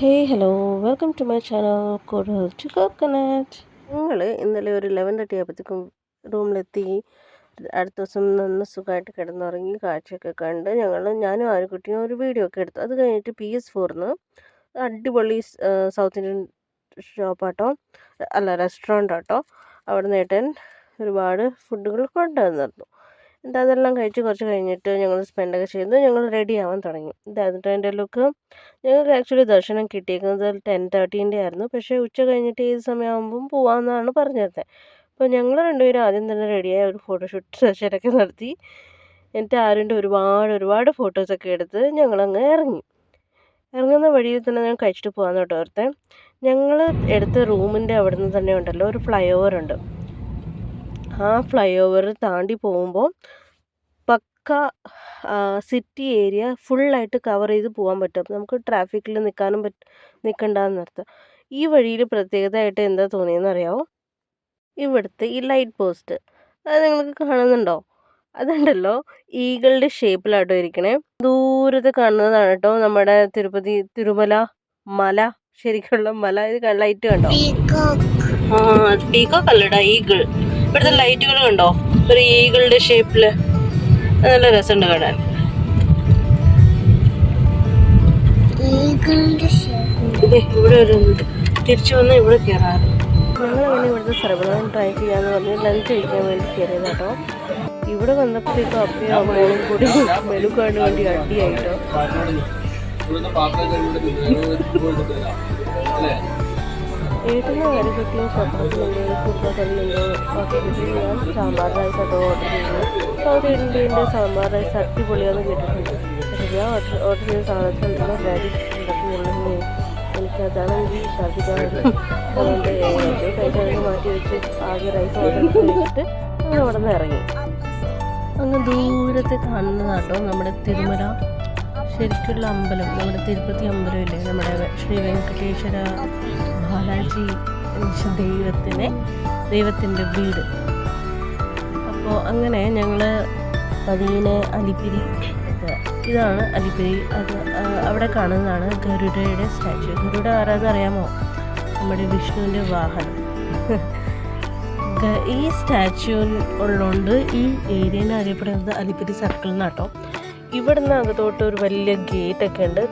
Hello welcome to my channel കൂടുതൽ to coconut. ഞങ്ങൾ ഇന്നലെ ഒരു 11:30 ആയപ്പോഴത്തേക്കും റൂമിലെത്തി. അടുത്ത ദിവസം നന്ന് സുഖമായിട്ട് കിടന്നുറങ്ങി കാഴ്ചയൊക്കെ കണ്ട് ഞാനും ആരുകുട്ടിയും ഒരു വീഡിയോ ഒക്കെ എടുത്തു. അത് കഴിഞ്ഞിട്ട് PS4 അടിപൊളി സൗത്ത് ഇന്ത്യൻ ഷോപ്പാട്ടോ, അല്ല റെസ്റ്റോറൻ്റ് ആട്ടോ. അവിടെ നിന്ന് ഏട്ടൻ ഒരുപാട് ഫുഡുകൾ കൊണ്ടുവന്നിരുന്നു. എന്നിട്ട് അതെല്ലാം കഴിച്ച് കുറച്ച് കഴിഞ്ഞിട്ട് ഞങ്ങൾ സ്പെൻഡൊക്കെ ചെയ്ത് ഞങ്ങൾ റെഡി ആവാൻ തുടങ്ങി. ഇതായിരുന്നു എൻ്റെ ലുക്ക്. ഞങ്ങൾക്ക് ആക്ച്വലി ദർശനം കിട്ടിയിരിക്കുന്നത് 10:30 ആയിരുന്നു. പക്ഷേ ഉച്ച കഴിഞ്ഞിട്ട് ഏത് സമയമാകുമ്പം പോകാമെന്നാണ് പറഞ്ഞിരുന്നത്. അപ്പോൾ ഞങ്ങൾ രണ്ടുപേരും ആദ്യം തന്നെ റെഡിയായി ഒരു ഫോട്ടോഷൂട്ട് സെഷനൊക്കെ നടത്തി. എന്നിട്ട് ആരുടെ ഒരുപാട് ഫോട്ടോസൊക്കെ എടുത്ത് ഞങ്ങളങ്ങ് ഇറങ്ങി. ഇറങ്ങുന്ന വഴിയിൽ തന്നെ ഞാൻ കഴിച്ചിട്ട് പോകാമെന്ന് കേട്ടോ ഓർത്തെ. ഞങ്ങൾ എടുത്ത റൂമിൻ്റെ അവിടെ നിന്ന് തന്നെ ഉണ്ടല്ലോ ഒരു ഫ്ലൈ ഓവർ ഉണ്ട്. ആ ഫ്ലൈ ഓവർ താണ്ടി പോകുമ്പോൾ പക്ക സിറ്റി ഏരിയ ഫുള്ളായിട്ട് കവർ ചെയ്ത് പോകാൻ പറ്റും. അപ്പോൾ നമുക്ക് ട്രാഫിക്കിൽ നിൽക്കണ്ടെന്നർത്ഥം. ഈ വഴിയിൽ പ്രത്യേകതയായിട്ട് എന്താ തോന്നിയെന്ന് അറിയാമോ? ഇവിടുത്തെ ഈ ലൈറ്റ് പോസ്റ്റ് അത് നിങ്ങൾക്ക് കാണുന്നുണ്ടോ? അതുണ്ടല്ലോ ഈഗിളുടെ ഷേപ്പിലാട്ടോ ഇരിക്കണേ. ദൂരത്ത് കാണുന്നതാണ് കേട്ടോ നമ്മുടെ തിരുമല മല, ശരിക്കുള്ള മല. ഇത് ലൈറ്റ് കണ്ടോ? പീക്കോക്ക് അല്ലടാ, ഈഗിൾ. ഇവിടുത്തെ ലൈറ്റുകൾ കണ്ടോ? ഒരു ഈഗിളുടെ ഷേപ്പില് നല്ല രസമുണ്ട് കാണാൻ. ഇവിടെ ഒരു തിരിച്ചു വന്ന് ഇവിടെ കയറാറ്. ഞങ്ങളങ്ങനെ ഇവിടുത്തെ സർവ്വനാഥം ട്രൈ ചെയ്യാന്ന് പറഞ്ഞ് ലഞ്ച് കഴിക്കാൻ വേണ്ടി കയറിയതാട്ടോ. ഇവിടെ വന്നപ്പോഴത്തേക്കും അപ്പയും അമ്മയും കൂടി മെനുക്കാണ് വേണ്ടി അടിയായിട്ടോ. ഏട്ടനും ആരോഗ്യത്തിലും ചപ്പാത്തിയുണ്ട്, കുറുക്കക്കറിയുണ്ട്. ഞാൻ സാമ്പാർ റൈസ് ആട്ടോ ഓർഡർ ചെയ്തു. സൗത്ത് ഇന്ത്യൻ്റെ സാമ്പാർ റൈസ് അടിപൊളിയാന്ന് കേട്ടിട്ടുണ്ട്. പക്ഷേ ഞാൻ ഓർഡർ ചെയ്ത സാധനത്തിലുള്ള രാജേഷ് ഉണ്ടാക്കുന്നുള്ളൂ. എനിക്കതാണെങ്കിൽ ഛർദ്ദിക്കാറുണ്ട്. അതുകൊണ്ട് കഴിക്കാതെ മാറ്റി വെച്ച് ആകെ റൈസ് ഓർഡർ വെച്ചിട്ട് അങ്ങനെ അവിടെ നിന്ന് ഇറങ്ങി. അങ്ങ് ദൂരത്തെ കാണുന്നതാട്ടോ നമ്മുടെ തിരുമല ശരിക്കുള്ള അമ്പലം. നമ്മുടെ തിരുപ്പതി അമ്പലമില്ലേ, നമ്മുടെ ശ്രീ വെങ്കടേശ്വര ബാലാജി ദൈവത്തിൻ്റെ വീട്. അപ്പോൾ അങ്ങനെ ഞങ്ങൾ പതിയെ അലിപ്പിരി, ഇതാണ് അലിപ്പിരി. അത് അവിടെ കാണുന്നതാണ് ഗരുഡയുടെ സ്റ്റാച്യു. ഗരുഡ ആരാന്ന് അറിയാമോ? നമ്മുടെ വിഷ്ണുവിൻ്റെ വാഹനം. ഈ സ്റ്റാച്യു ഉള്ളതുകൊണ്ട് ഈ ഏരിയനെ അറിയപ്പെടുന്നത് അലിപ്പിരി സർക്കിൾ എന്നാട്ടോ. ഇവിടുന്ന് അകത്തോട്ട് ഒരു വലിയ ഗേറ്റൊക്കെ ഉണ്ട്.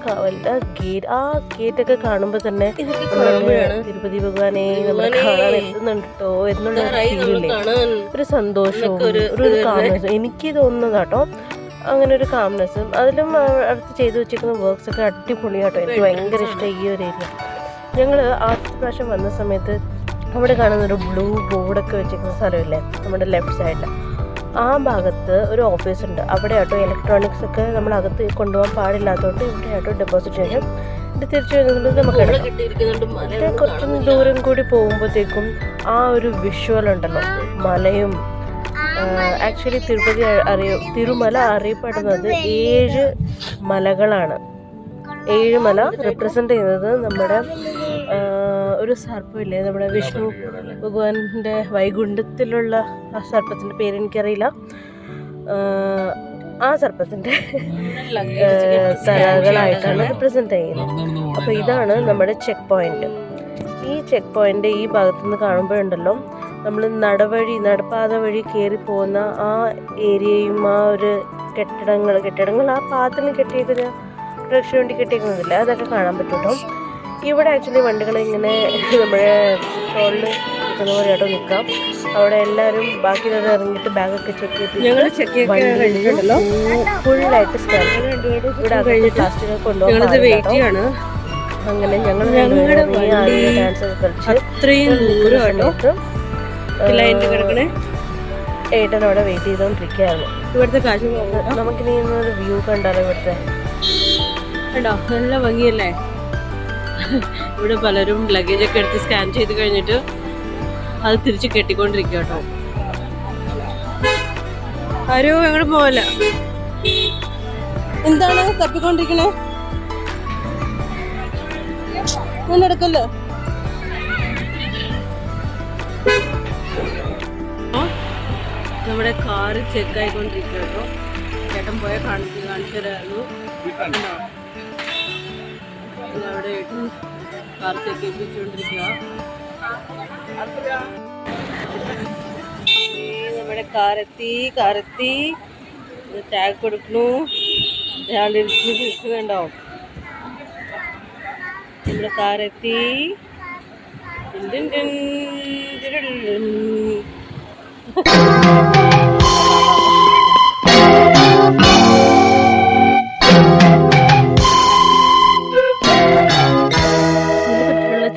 ആ ഗേറ്റൊക്കെ കാണുമ്പോൾ തന്നെ തിരുപ്പതി ഭഗവാനെ നമ്മൾ കാണാൻ എത്തുന്നുണ്ട് കേട്ടോ എന്നുള്ള ഒരു സന്തോഷവും ഒരു കാംനെസ്സും എനിക്ക് തോന്നുന്നതാട്ടോ. അങ്ങനെ ഒരു കാംനെസ്സും അതിലും അടുത്ത് ചെയ്തു വെച്ചിരിക്കുന്ന വർക്ക്സ് ഒക്കെ അടിപൊളിയാട്ടോ. എനിക്ക് ഭയങ്കര ഇഷ്ടമായി ഈ ഒരു ഏരിയ. ഞങ്ങൾ ആദ്യത്തെ പ്രാവശ്യം വന്ന സമയത്ത് അവിടെ കാണുന്നൊരു ബ്ലൂ ബോർഡൊക്കെ വെച്ചിരിക്കുന്ന സ്ഥലമില്ലേ നമ്മുടെ ലെഫ്റ്റ് സൈഡിൽ, ആ ഭാഗത്ത് ഒരു ഓഫീസ് ഉണ്ട്. അവിടെ ആട്ടോ ഇലക്ട്രോണിക്സ് ഒക്കെ നമ്മൾ അകത്ത് കൊണ്ടുപോകാൻ പാടില്ലാത്തതുകൊണ്ട് ഇവിടെ ആട്ടോ ഡെപ്പോസിറ്റ് ചെയ്യാൻ. ഇത് തിരിച്ചു വരുന്നത് നമുക്ക് കുറച്ച് ദൂരം കൂടി പോകുമ്പോഴത്തേക്കും ആ ഒരു വിഷ്വൽ ഉണ്ടല്ലോ, മലയും. ആക്ച്വലി തിരുമല അറിയപ്പെടുന്നത് 7 മലകളാണ്. 7 മല റെപ്രസെൻ്റ് ചെയ്യുന്നത് നമ്മുടെ ഒരു സർപ്പമില്ലേ, നമ്മുടെ വിഷ്ണു ഭഗവാന്റെ വൈകുണ്ഠത്തിലുള്ള ആ സർപ്പത്തിൻ്റെ പേര് എനിക്കറിയില്ല. ആ സർപ്പത്തിൻ്റെ തലകളായിട്ടാണ് റെപ്രസെൻ്റ് ചെയ്യുന്നത്. അപ്പോൾ ഇതാണ് നമ്മുടെ ചെക്ക് പോയിന്റ്. ഈ ചെക്ക് പോയിന്റ് ഈ ഭാഗത്തുനിന്ന് കാണുമ്പോഴുണ്ടല്ലോ നമ്മൾ നടപ്പാത വഴി കയറി പോകുന്ന ആ ഏരിയയും ആ ഒരു കെട്ടിടങ്ങൾ ആ പാത്തിന് കെട്ടിയേക്കുന്ന രക്ഷ വേണ്ടി കെട്ടിയേക്കുന്നതില്ല, അതൊക്കെ കാണാൻ പറ്റും. ഇവിടെ ആക്ച്വലി വണ്ടികൾ ഇങ്ങനെ നമ്മുടെ ടോളിൽ നിൽക്കുന്ന പോലെ ആട്ടോ നിൽക്കാം. അവിടെ എല്ലാവരും ബാക്കിയുള്ളത് ഇറങ്ങിയിട്ട് ബാഗൊക്കെ ചെക്ക് ചെയ്ത് ഫുള്ളായിട്ട് സ്കാൻ ഇവിടെ പ്ലാസ്റ്റിക് കൊണ്ടുപോകാൻ. അങ്ങനെ ഞങ്ങൾ ഡാൻസ് ഒക്കെ കളിച്ച് ഏട്ടൻ അവിടെ വെയിറ്റ് ചെയ്തുകൊണ്ടിരിക്കുകയായിരുന്നു. ഇവിടുത്തെ കാഴ്ച നമുക്കിനി ഒരു വ്യൂ കണ്ടാലോ? ഇവിടുത്തെ കേട്ടോ നല്ല ഭംഗിയല്ലേ. ഇവിടെ പലരും ലഗേജൊക്കെ എടുത്ത് സ്കാൻ ചെയ്ത് കഴിഞ്ഞിട്ട് അത് തിരിച്ച് കെട്ടിക്കൊണ്ടിരിക്കുക കേട്ടോ. ആരും എങ്ങോട്ട് പോവല്ല. എന്താണ് തപ്പിക്കൊണ്ടിരിക്കണേ? എടുക്കല്ലോ. നമ്മുടെ കാറ് ചെക്ക് ആയിക്കൊണ്ടിരിക്കുക കേട്ടോ. ചേട്ടൻ പോയ കാണിച്ചു തരായിരുന്നു. അവിടെ കാർത്തേക്ക് എത്തിച്ചുകൊണ്ടിരിക്കുക. നമ്മുടെ കാറെത്തി ടാഗ് കൊടുക്കണു. കണ്ടോ, നമ്മുടെ കാറെത്തി.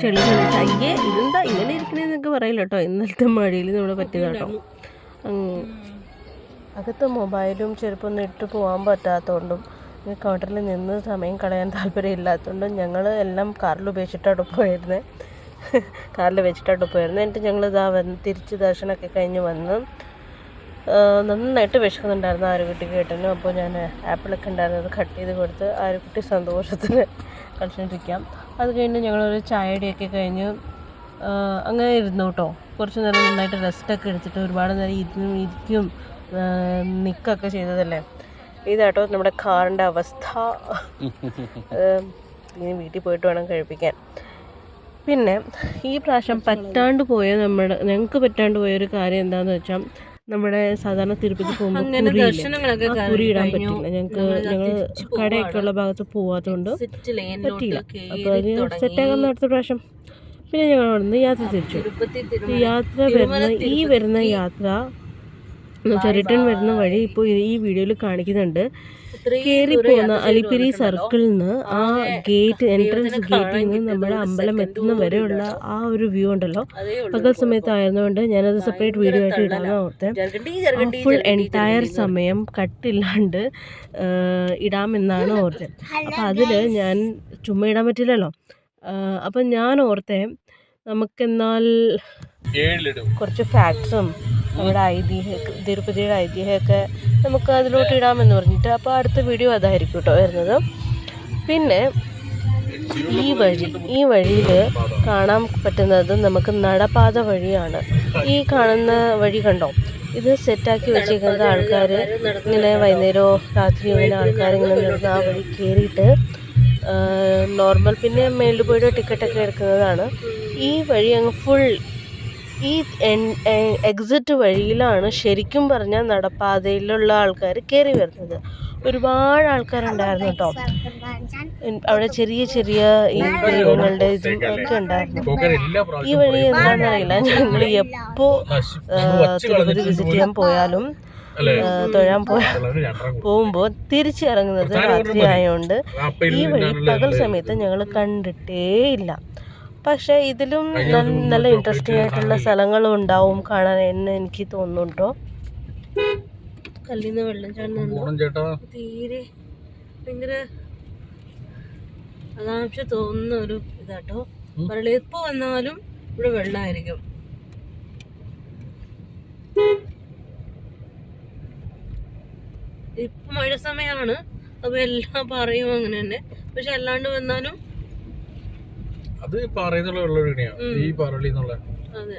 ചെളികളിട്ട് അയ്യേ ഇതെന്താ ഇങ്ങനെ ഇരിക്കണേന്നൊക്കെ പറയില്ല കേട്ടോ. ഇന്നലത്തെ മഴയിൽ നമ്മൾ പറ്റിയതാട്ടോ. അകത്ത് മൊബൈലും ചെരുപ്പൊന്നും ഇട്ട് പോകാൻ പറ്റാത്തതുകൊണ്ടും കൗണ്ടറിൽ നിന്ന് സമയം കളയാൻ താല്പര്യമില്ലാത്തതുകൊണ്ടും ഞങ്ങൾ എല്ലാം കാറിൽ വെച്ചിട്ടാണ് പോയിരുന്നത്. എന്നിട്ട് ഞങ്ങൾ തിരിച്ച് ദർശനമൊക്കെ കഴിഞ്ഞ് വന്ന് നന്നായിട്ട് വിശക്കുന്നുണ്ടായിരുന്നു ആരുകുട്ടി കേട്ടനും. അപ്പോൾ ഞാൻ ആപ്പിളൊക്കെ ഉണ്ടായിരുന്നു, അത് കട്ട് ചെയ്ത് കൊടുത്ത് ആരുകുട്ടി സന്തോഷത്തിന് കളിച്ചുകൊണ്ടിരിക്കാം. അത് കഴിഞ്ഞ് ഞങ്ങളൊരു ചായയുടെയൊക്കെ കഴിഞ്ഞ് അങ്ങനെ ഇരുന്നു കേട്ടോ. കുറച്ച് നേരം നന്നായിട്ട് റെസ്റ്റൊക്കെ എടുത്തിട്ട് ഒരുപാട് നേരം ഇരിക്കും നിൽക്കുകയൊക്കെ ചെയ്തതല്ലേ. ഇതാട്ടോ നമ്മുടെ കാറിൻ്റെ അവസ്ഥ. ഇനി വീട്ടിൽ പോയിട്ട് വേണം കഴിപ്പിക്കാൻ. പിന്നെ ഈ പ്രാവശ്യം ഞങ്ങൾക്ക് പറ്റാണ്ട് പോയൊരു കാര്യം എന്താണെന്ന് വെച്ചാൽ, നമ്മുടെ സാധാരണ തിരുപ്പതി പോകുമ്പോൾ കുരി ഇടാൻ പറ്റില്ല. ഞങ്ങൾ കടയൊക്കെ ഉള്ള ഭാഗത്ത് പോവാത്തതുകൊണ്ട് പറ്റിയില്ല. അപ്പോൾ അതിന് സെറ്റാകാൻ അടുത്ത പ്രാവശ്യം പിന്നെ ഞങ്ങൾ അവിടെ നിന്ന് യാത്ര തിരിച്ചു. വരുന്ന യാത്ര റിട്ടേൺ വരുന്ന വഴി ഇപ്പോൾ ഈ വീഡിയോയിൽ കാണിക്കുന്നുണ്ട്. കയറി പോകുന്ന അലിപ്പിരി സർക്കിളിൽ നിന്ന് ആ എൻട്രൻസ് ഗേറ്റിൽ നിന്ന് നമ്മുടെ അമ്പലം എത്തുന്ന വരെയുള്ള ആ ഒരു വ്യൂ ഉണ്ടല്ലോ, പകൽ സമയത്തായിരുന്നുകൊണ്ട് ഞാനത് സെപ്പറേറ്റ് വീഡിയോ ആയിട്ട് ഇടാമെന്ന് ഓർത്തെ. ഫുൾ എൻറ്റയർ സമയം കട്ടില്ലാണ്ട് ഇടാമെന്നാണ് ഓർത്തത്. അപ്പം അതിൽ ഞാൻ ചുമ്മാ ഇടാൻ പറ്റില്ലല്ലോ. അപ്പം ഞാൻ ഓർത്തെ നമുക്കെന്നാൽ കുറച്ച് ഫാക്ട്സും നമ്മുടെ തിരുപ്പതിയുടെ ഐതിഹ്യമൊക്കെ നമുക്ക് അതിലോട്ട് ഇടാമെന്ന് പറഞ്ഞിട്ട്. അപ്പോൾ അടുത്ത വീഡിയോ അതായിരിക്കും കേട്ടോ വരുന്നത്. പിന്നെ ഈ വഴിയിൽ കാണാൻ പറ്റുന്നത് നമുക്ക് നടപ്പാത വഴിയാണ്. ഈ കാണുന്ന വഴി കണ്ടോ, ഇത് സെറ്റാക്കി വെച്ചിരിക്കുന്നത് ആൾക്കാർ ഇങ്ങനെ വൈകുന്നേരമോ രാത്രിയോ ഇങ്ങനെ ആൾക്കാർ ഇങ്ങനെ നടന്ന് ആ വഴി കയറിയിട്ട് നോർമൽ പിന്നെ മേളിൽ പോയിട്ട് ടിക്കറ്റൊക്കെ എടുക്കുന്നതാണ്. ഈ വഴി അങ്ങ് ഫുൾ ഈ എക്സിറ്റ് വഴിയിലാണ് ശരിക്കും പറഞ്ഞാൽ നടപ്പാതയിലുള്ള ആൾക്കാർ കയറി വരുന്നത്. ഒരുപാട് ആൾക്കാരുണ്ടായിരുന്നു കേട്ടോ. അവിടെ ചെറിയ ഈ ദൈവങ്ങളുടെ ഇതും ഒക്കെ ഉണ്ടായിരുന്നു. ഈ വഴി എന്താണെന്നറിയില്ല, ഞങ്ങൾ എപ്പോൾ തിരുപ്പതി വിസിറ്റ് ചെയ്യാൻ പോയാലും തൊഴാൻ പോകുമ്പോൾ തിരിച്ചിറങ്ങുന്നത് രാത്രി ആയതുകൊണ്ട് ഈ വഴി പകൽ സമയത്ത് ഞങ്ങൾ കണ്ടിട്ടേ ഇല്ല. പക്ഷേ ഇതിലും നല്ല ഇൻട്രസ്റ്റിംഗ് ആയിട്ടുള്ള സ്ഥലങ്ങളും ഉണ്ടാവും കാണാൻ എന്ന് എനിക്ക് തോന്നുന്നു കേട്ടോ. കല്ലിന്ന് വെള്ളം ചാടുന്നുണ്ടോ, തീരെ ഭയങ്കര ആകാംക്ഷ തോന്നുന്ന ഒരു ഇതാട്ടോ. എപ്പോൾ വന്നാലും ഇവിടെ വെള്ളമായിരിക്കും. ഇപ്പൊ മഴ സമയമാണ്, അപ്പൊ എല്ലാം പറയും അങ്ങനെ തന്നെ. പക്ഷെ അല്ലാണ്ട് വന്നാലും അത് അതെ,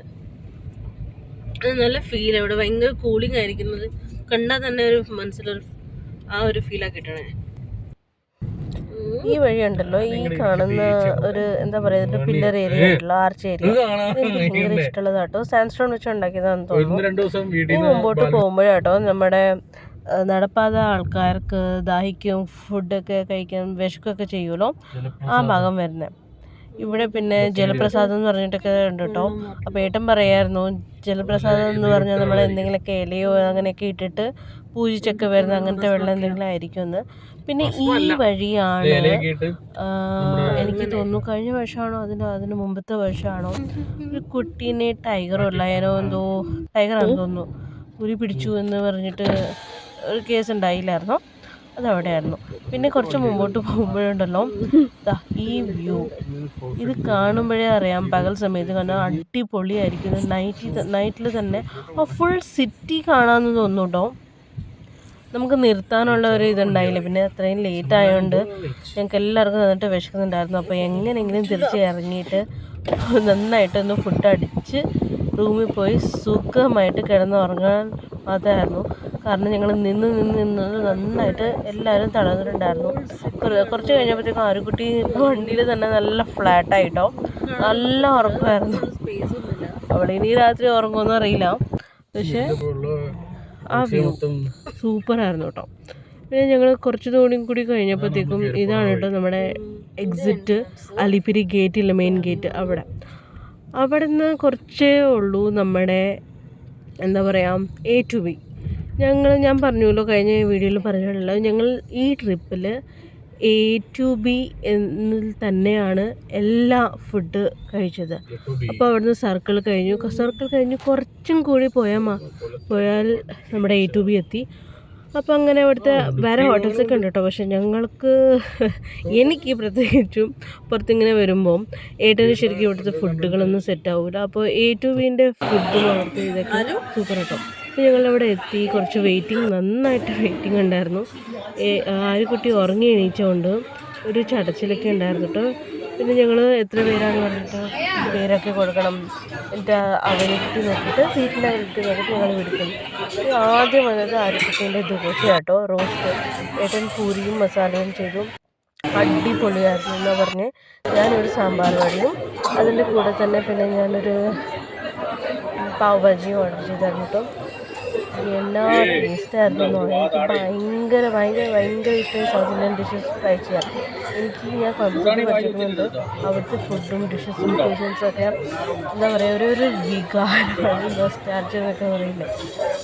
അത് നല്ല ഫീൽ. ഇവിടെ ഭയങ്കര കൂളിംഗ് ആയിരിക്കുന്നത് കണ്ടാൽ തന്നെ ഒരു മനസ്സിലൊരു ആ ഒരു ഫീലാ കിട്ടണേ. ഈ വഴി ഉണ്ടല്ലോ, ഈ കാണുന്ന ഒരു എന്താ പറയുക പില്ലർ ഏരിയ ഉണ്ടല്ലോ, ആർച്ച് ഏരിയ, എനിക്ക് ഭയങ്കര ഇഷ്ടമുള്ളതാട്ടോ. സാൻഡ്സ്റ്റോൺ വെച്ച് ഉണ്ടാക്കിയതാണെന്ന് തോന്നുന്നു. ഈ മുമ്പോട്ട് പോകുമ്പോഴാട്ടോ നമ്മുടെ നടപ്പാത ആൾക്കാർക്ക് ദാഹിക്കും, ഫുഡൊക്കെ കഴിക്കാൻ വിശക്കൊക്കെ ചെയ്യുമല്ലോ, ആ ഭാഗം വരുന്നത്. ഇവിടെ പിന്നെ ജലപ്രസാദം എന്ന് പറഞ്ഞിട്ടൊക്കെ ഉണ്ട് കേട്ടോ. അപ്പോൾ ഏട്ടൻ പറയായിരുന്നു ജലപ്രസാദം എന്ന് പറഞ്ഞാൽ നമ്മൾ എന്തെങ്കിലുമൊക്കെ ഇലയോ അങ്ങനെയൊക്കെ ഇട്ടിട്ട് പൂജിച്ചൊക്കെ വരുന്ന അങ്ങനത്തെ വെള്ളം എന്തെങ്കിലും ആയിരിക്കുമെന്ന്. പിന്നെ ഈ വഴിയാണ് എനിക്ക് തോന്നുന്നു കഴിഞ്ഞ വർഷമാണോ അതിന് മുമ്പത്തെ വർഷമാണോ ഒരു കുട്ടീനെ ടൈഗറാണെന്ന് തോന്നുന്നു ഉരി പിടിച്ചു എന്ന് പറഞ്ഞിട്ട് ഒരു കേസ് ഉണ്ടായില്ലായിരുന്നോ, അതവിടെയായിരുന്നു. പിന്നെ കുറച്ച് മുമ്പോട്ട് പോകുമ്പോഴുണ്ടല്ലോ ഈ വ്യൂ ഇത് കാണുമ്പോഴേ അറിയാം പകൽ സമയത്ത് കണ്ടാൽ അടിപൊളിയായിരിക്കും. നൈറ്റിൽ തന്നെ ആ ഫുൾ സിറ്റി കാണാമെന്ന് തോന്നുന്നു കേട്ടോ. നമുക്ക് നിർത്താനുള്ള ഒരു ഇതുണ്ടായില്ല. പിന്നെ അത്രയും ലേറ്റ് ആയതുകൊണ്ട് ഞങ്ങൾക്ക് എല്ലാവർക്കും നന്നിട്ട് വിശക്കുന്നുണ്ടായിരുന്നു. അപ്പോൾ എങ്ങനെയെങ്കിലും തിരിച്ച് ഇറങ്ങിയിട്ട് നന്നായിട്ടൊന്ന് ഫുഡ് അടിച്ച് റൂമിൽ പോയി സുഖമായിട്ട് കിടന്നുറങ്ങാൻ മാത്രമായിരുന്നു. കാരണം ഞങ്ങൾ നിന്ന് നന്നായിട്ട് എല്ലാവരും തളർന്നിട്ടുണ്ടായിരുന്നു. കുറച്ച് കഴിഞ്ഞപ്പോഴത്തേക്കും ആരുകുട്ടി വണ്ടിയിൽ തന്നെ നല്ല ഫ്ലാറ്റായിട്ടോ, നല്ല ഉറക്കമായിരുന്നു. അവളിനി രാത്രി ഉറങ്ങുമെന്ന് അറിയില്ല, പക്ഷേ ആ വ്യൂ സൂപ്പറായിരുന്നു കേട്ടോ. പിന്നെ ഞങ്ങൾ കുറച്ച് തോണിയും കൂടി കഴിഞ്ഞപ്പോഴത്തേക്കും ഇതാണ് കേട്ടോ നമ്മുടെ എക്സിറ്റ്, അലിപ്പിരി ഗേറ്റ് ഇല്ല, മെയിൻ ഗേറ്റ്. അവിടെ നിന്ന് കുറച്ചേ ഉള്ളൂ നമ്മുടെ എന്താ പറയുക A to B. ഞാൻ പറഞ്ഞല്ലോ, കഴിഞ്ഞ വീഡിയോയിൽ പറഞ്ഞിട്ടുള്ളത്, ഞങ്ങൾ ഈ ട്രിപ്പിൽ A to B എന്നിൽ തന്നെയാണ് എല്ലാ ഫുഡ് കഴിച്ചത്. അപ്പോൾ അവിടുന്ന് സർക്കിൾ കഴിഞ്ഞ് കുറച്ചും കൂടി പോയാൽ നമ്മുടെ A to B എത്തി. അപ്പോൾ അങ്ങനെ അവിടുത്തെ വേറെ ഹോട്ടൽസൊക്കെ ഉണ്ട് കേട്ടോ. പക്ഷെ എനിക്ക് പ്രത്യേകിച്ചും പുറത്തിങ്ങനെ വരുമ്പം ഏട്ടന് ശരിക്കും ഇവിടുത്തെ ഫുഡുകളൊന്നും സെറ്റ് ആവില്ല. അപ്പോൾ A to Bൻ്റെ ഫുഡും അവിടുത്തെ ഇതൊക്കെ സൂപ്പർ കേട്ടോ. അപ്പോൾ ഞങ്ങളവിടെ എത്തി, കുറച്ച് നന്നായിട്ട് വെയിറ്റിംഗ് ഉണ്ടായിരുന്നു. ആരുകുട്ടി ഉറങ്ങി എണീച്ചുകൊണ്ട് ഒരു ചടച്ചിലൊക്കെ ഉണ്ടായിരുന്നു കേട്ടോ. പിന്നെ ഞങ്ങൾ എത്ര പേരാണെന്ന് പറഞ്ഞിട്ട് പേരൊക്കെ കൊടുക്കണം, എന്നിട്ട് അവൈലബിലിറ്റി നോക്കിയിട്ട് സീറ്റിൻ്റെ അവൈലബിലിറ്റി നോക്കിയിട്ട് ഞങ്ങൾ വിളിക്കും. ആദ്യം വന്നത് ആരുകുട്ടീൻ്റെ ദോശ കേട്ടോ, റോസ്റ്റ്. ഏട്ടൻ പൂരിയും മസാലയും ചെയ്തു, അടിപൊളിയായിരുന്നു എന്നാണ് പറഞ്ഞ്. ഞാനൊരു സാമ്പാർ വടിയും അതിൻ്റെ കൂടെ തന്നെ പിന്നെ ഞാനൊരു പാവ് ഭാജിയും ഓർഡർ ചെയ്തായിരുന്നു കേട്ടോ. എന്നാ ടേസ്റ്റായിരുന്നു. എനിക്ക് ഭയങ്കര ഇഷ്ടമായി സൗത്ത് ഇന്ത്യൻ ഡിഷസ് ട്രൈ ചെയ്യാം. ഞാൻ കോയമ്പത്തൂർ പഠിച്ചിട്ടുണ്ട്, അവിടുത്തെ ഫുഡും ഡിഷസും ക്യൂസിൻസൊക്കെ എന്താ പറയുക, ഒരു വികാരമാണ്, നൊസ്റ്റാൾജിയ എന്നൊക്കെ പറയില്ലേ.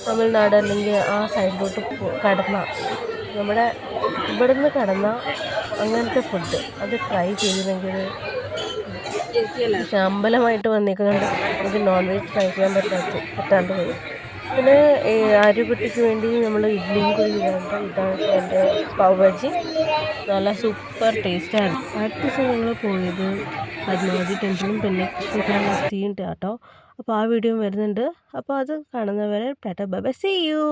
തമിഴ്നാട് അല്ലെങ്കിൽ ആ സൈഡിലോട്ട് നമ്മുടെ ഇവിടുന്ന് കടന്ന അങ്ങനത്തെ ഫുഡ് അത് ട്രൈ ചെയ്തില്ലെങ്കിൽ ശമ്പലമായിട്ട് വന്നിരിക്കുന്നുണ്ട്. എനിക്ക് നോൺ വെജ് ട്രൈ ചെയ്യാൻ പറ്റാണ്ട് പോയി. പിന്നെ ആരുകുട്ടിക്ക് വേണ്ടി നമ്മൾ ഇഡ്ഡലിയും കൂടി ഇതാണ് എൻ്റെ പാവ് ഭാജി. നല്ല സൂപ്പർ ടേസ്റ്റായിരുന്നു. അടുത്ത ദിവസം ഞങ്ങൾ പോയത് പത്മാവതി ടെമ്പിളും പിന്നെ ശ്രീകാളഹസ്തിയും കേട്ടോ. അപ്പോൾ ആ വീഡിയോ വരുന്നുണ്ട്. അപ്പോൾ അത് കാണുന്നവരെ tata bye bye, see U.